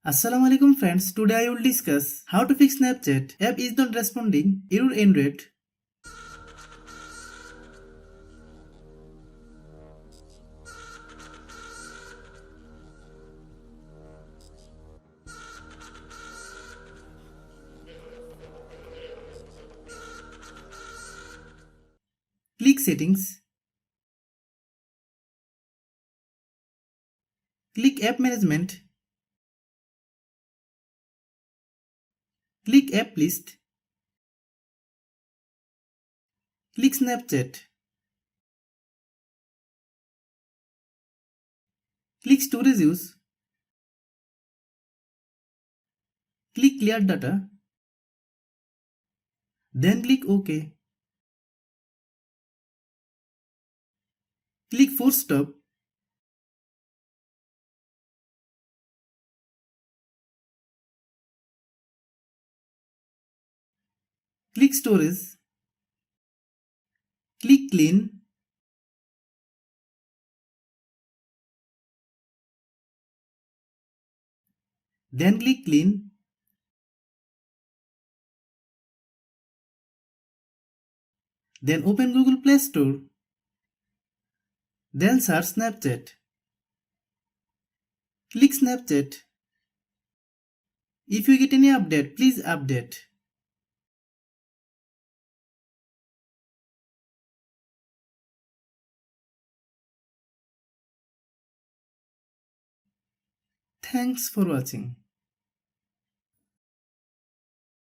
Assalamualaikum friends, today I will discuss how to fix Snapchat. App is not responding, error end rate. Click settings. Click app management. Click app list. Click Snapchat. Click storage use. Click clear data. Then click OK. Click force stop. Click storage. Click clean. Then click clean. Then open Google Play Store. Then search Snapchat. Click Snapchat. If you get any update, please update. Thanks for watching.